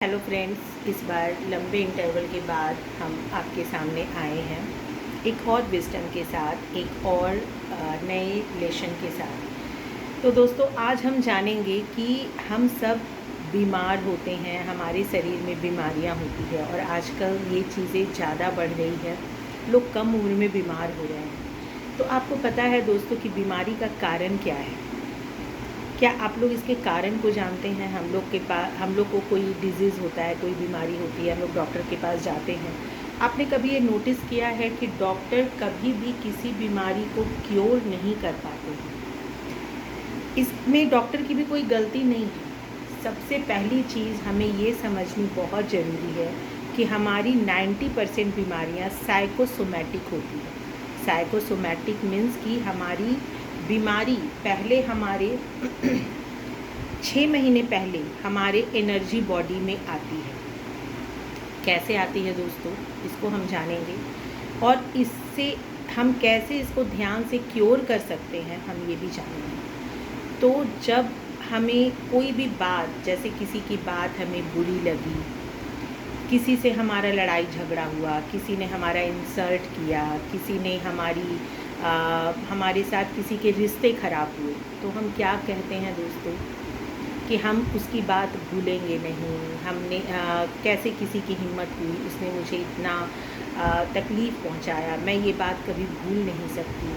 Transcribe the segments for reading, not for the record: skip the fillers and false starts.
Hello friends, इस बार लंबे interval के बाद हम आपके सामने आए हैं एक और विजडम के साथ, एक और नए लेसन के साथ। तो दोस्तों, आज हम जानेंगे कि हम सब बीमार होते हैं, हमारे शरीर में बीमारियां होती है और आजकल ये चीज़ें ज़्यादा बढ़ रही है। लोग कम उम्र में बीमार हो रहे हैं। तो आपको पता है दोस्तों कि बीमारी का कारण क्या है? क्या आप लोग इसके कारण को जानते हैं? हम लोग को कोई डिज़ीज़ होता है, कोई बीमारी होती है, हम लोग डॉक्टर के पास जाते हैं। आपने कभी ये नोटिस किया है कि डॉक्टर कभी भी किसी बीमारी को क्योर नहीं कर पाते हैं? इसमें डॉक्टर की भी कोई गलती नहीं है। सबसे पहली चीज़ हमें ये समझनी बहुत ज़रूरी है कि हमारी 90% बीमारियाँ साइकोसोमैटिक होती है। साइकोसोमैटिक मीन्स कि हमारी बीमारी पहले हमारे 6 महीने पहले हमारे एनर्जी बॉडी में आती है। कैसे आती है दोस्तों, इसको हम जानेंगे और इससे हम कैसे इसको ध्यान से क्योर कर सकते हैं, हम ये भी जानेंगे। तो जब हमें कोई भी बात, जैसे किसी की बात हमें बुरी लगी, किसी से हमारा लड़ाई झगड़ा हुआ, किसी ने हमारा इंसल्ट किया, किसी ने हमारे साथ किसी के रिश्ते ख़राब हुए, तो हम क्या कहते हैं दोस्तों कि हम उसकी बात भूलेंगे नहीं। कैसे किसी की हिम्मत हुई, उसने मुझे इतना तकलीफ़ पहुंचाया, मैं ये बात कभी भूल नहीं सकती।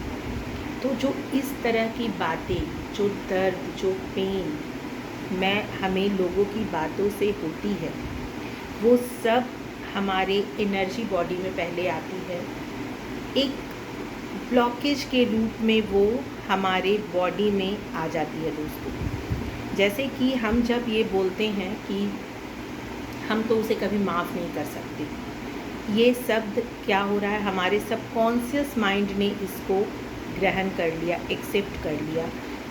तो जो इस तरह की बातें, जो दर्द, जो पेन हमें लोगों की बातों से होती है, वो सब हमारे एनर्जी बॉडी में पहले आती है। एक ब्लॉकेज के रूप में वो हमारे बॉडी में आ जाती है दोस्तों। जैसे कि हम जब ये बोलते हैं कि हम तो उसे कभी माफ़ नहीं कर सकते, ये शब्द क्या हो रहा है, हमारे सबकॉन्शियस माइंड ने इसको ग्रहण कर लिया, एक्सेप्ट कर लिया।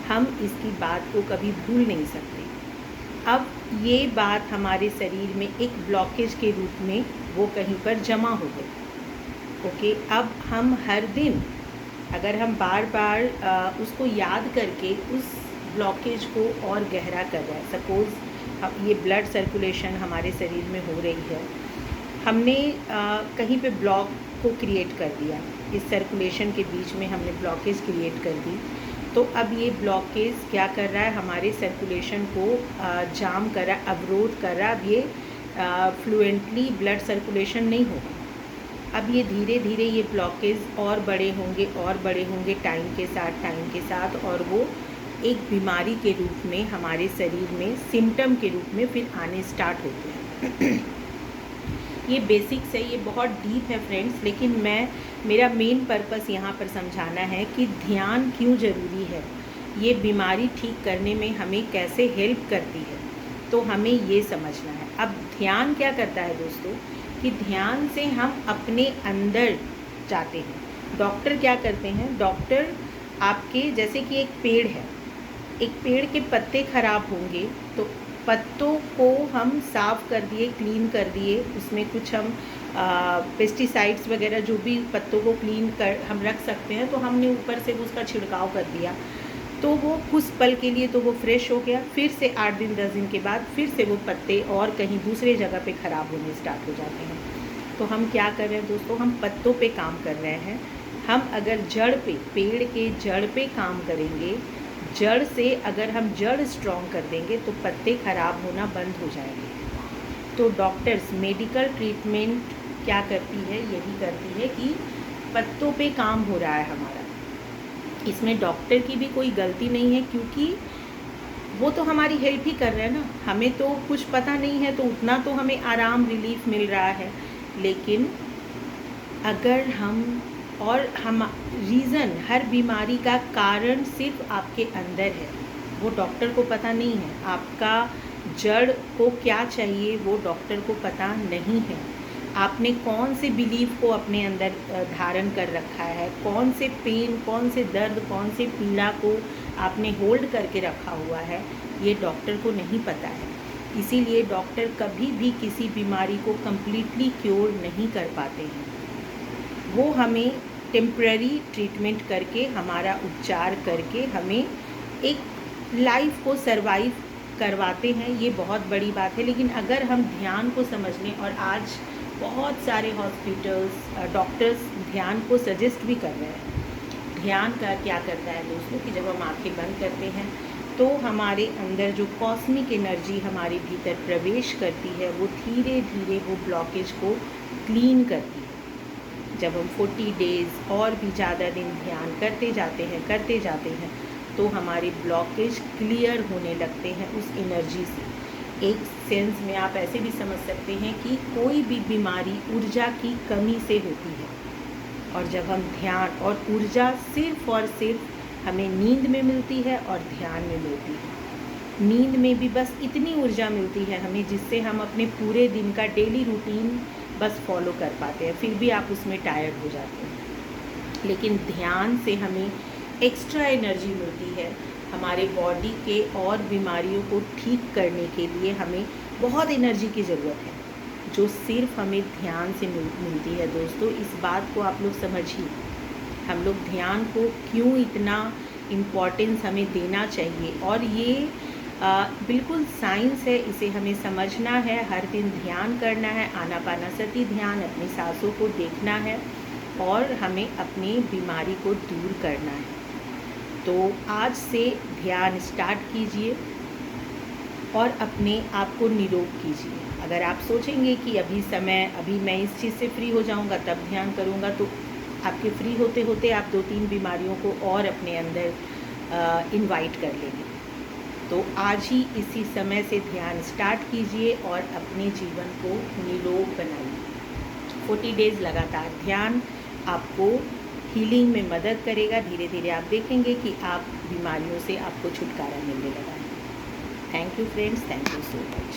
हम इसकी बात को कभी भूल नहीं सकते। अब ये बात हमारे शरीर में एक ब्लॉकेज के रूप में वो कहीं पर जमा हो गई। ओके, अब हम हर दिन अगर हम बार बार उसको याद करके उस ब्लॉकेज को और गहरा कर रहे हैं, सपोज़ ये ब्लड सर्कुलेशन हमारे शरीर में हो रही है, हमने कहीं पे ब्लॉक को क्रिएट कर दिया, इस सर्कुलेशन के बीच में हमने ब्लॉकेज क्रिएट कर दी। तो अब ये ब्लॉकेज क्या कर रहा है, हमारे सर्कुलेशन को जाम कर रहा है, अवरोध कर रहा है। अब ये फ्लुएंटली ब्लड सर्कुलेशन नहीं होगा। अब ये धीरे धीरे ये ब्लॉकेज और बड़े होंगे टाइम के साथ, और वो एक बीमारी के रूप में हमारे शरीर में सिम्टम के रूप में फिर आने स्टार्ट होते हैं। ये बेसिक्स है, ये बहुत डीप है फ्रेंड्स, लेकिन मेरा मेन पर्पस यहाँ पर समझाना है कि ध्यान क्यों ज़रूरी है, ये बीमारी ठीक करने में हमें कैसे हेल्प करती है, तो हमें ये समझना है। अब ध्यान क्या करता है दोस्तों कि ध्यान से हम अपने अंदर जाते हैं। डॉक्टर क्या करते हैं, डॉक्टर आपके, जैसे कि एक पेड़ है, एक पेड़ के पत्ते ख़राब होंगे तो पत्तों को हम साफ़ कर दिए, क्लीन कर दिए, उसमें कुछ हम पेस्टिसाइड्स वगैरह जो भी पत्तों को क्लीन कर हम रख सकते हैं, तो हमने ऊपर से उसका छिड़काव कर दिया, तो वो कुछ पल के लिए तो वो फ्रेश हो गया। फिर से 8 दिन 10 दिन के बाद फिर से वो पत्ते और कहीं दूसरे जगह पे ख़राब होने स्टार्ट हो जाते हैं। तो हम क्या कर रहे हैं दोस्तों, हम पत्तों पे काम कर रहे हैं। हम अगर जड़ पे, पेड़ के जड़ पे काम करेंगे, जड़ से अगर हम जड़ स्ट्रॉन्ग कर देंगे तो पत्ते ख़राब होना बंद हो जाएंगे। तो डॉक्टर्स मेडिकल ट्रीटमेंट क्या करती है, यही करती है कि पत्तों पे काम हो रहा है हमारा। इसमें डॉक्टर की भी कोई गलती नहीं है, क्योंकि वो तो हमारी हेल्प ही कर रहे हैं ना। हमें तो कुछ पता नहीं है, तो उतना तो हमें आराम, रिलीफ मिल रहा है। लेकिन अगर हम रीज़न, हर बीमारी का कारण सिर्फ आपके अंदर है, वो डॉक्टर को पता नहीं है। आपका जड़ को क्या चाहिए वो डॉक्टर को पता नहीं है। आपने कौन से बिलीफ को अपने अंदर धारण कर रखा है, कौन से पेन, कौन से दर्द, कौन से पीड़ा को आपने होल्ड करके रखा हुआ है, ये डॉक्टर को नहीं पता है। इसीलिए डॉक्टर कभी भी किसी बीमारी को कम्प्लीटली क्योर नहीं कर पाते हैं। वो हमें टेम्पररी ट्रीटमेंट करके, हमारा उपचार करके हमें एक लाइफ को सरवाइव करवाते हैं ये बहुत बड़ी बात है, लेकिन अगर हम ध्यान को समझने, और आज बहुत सारे हॉस्पिटल्स डॉक्टर्स ध्यान को सजेस्ट भी कर रहे हैं। ध्यान का क्या करता है दोस्तों कि जब हम आंखें बंद करते हैं तो हमारे अंदर जो कॉस्मिक एनर्जी हमारे भीतर प्रवेश करती है वो धीरे धीरे वो ब्लॉकेज को क्लीन करती है। जब हम 40 डेज़ और भी ज़्यादा दिन ध्यान करते जाते हैं तो हमारे ब्लॉकेज क्लियर होने लगते हैं उस एनर्जी से। एक सेंस में आप ऐसे भी समझ सकते हैं कि कोई भी बीमारी ऊर्जा की कमी से होती है, और जब हम ध्यान और ऊर्जा सिर्फ और सिर्फ हमें नींद में मिलती है और ध्यान में मिलती है। नींद में भी बस इतनी ऊर्जा मिलती है हमें जिससे हम अपने पूरे दिन का डेली रूटीन बस फॉलो कर पाते हैं, फिर भी आप उसमें टायर्ड हो जाते हैं। लेकिन ध्यान से हमें एक्स्ट्रा एनर्जी मिलती है। हमारे बॉडी के और बीमारियों को ठीक करने के लिए हमें बहुत एनर्जी की ज़रूरत है, जो सिर्फ हमें ध्यान से मिलती है। दोस्तों, इस बात को आप लोग समझिए, हम लोग ध्यान को क्यों इतना इम्पोर्टेंस हमें देना चाहिए, और ये बिल्कुल साइंस है, इसे हमें समझना है। हर दिन ध्यान करना है, आनापानासती ध्यान, अपनी सांसों को देखना है और हमें अपनी बीमारी को दूर करना है। तो आज से ध्यान स्टार्ट कीजिए और अपने आप को निरोग कीजिए। अगर आप सोचेंगे कि अभी मैं इस चीज़ से फ्री हो जाऊंगा तब ध्यान करूंगा, तो आपके फ्री होते होते आप 2-3 बीमारियों को और अपने अंदर इनवाइट कर लेंगे। तो आज ही इसी समय से ध्यान स्टार्ट कीजिए और अपने जीवन को निरोग बनाइए। 40 डेज़ लगातार ध्यान आपको हीलिंग में मदद करेगा। धीरे धीरे आप देखेंगे कि आप बीमारियों से आपको छुटकारा मिलने लगा है। Thank you friends, thank you so much.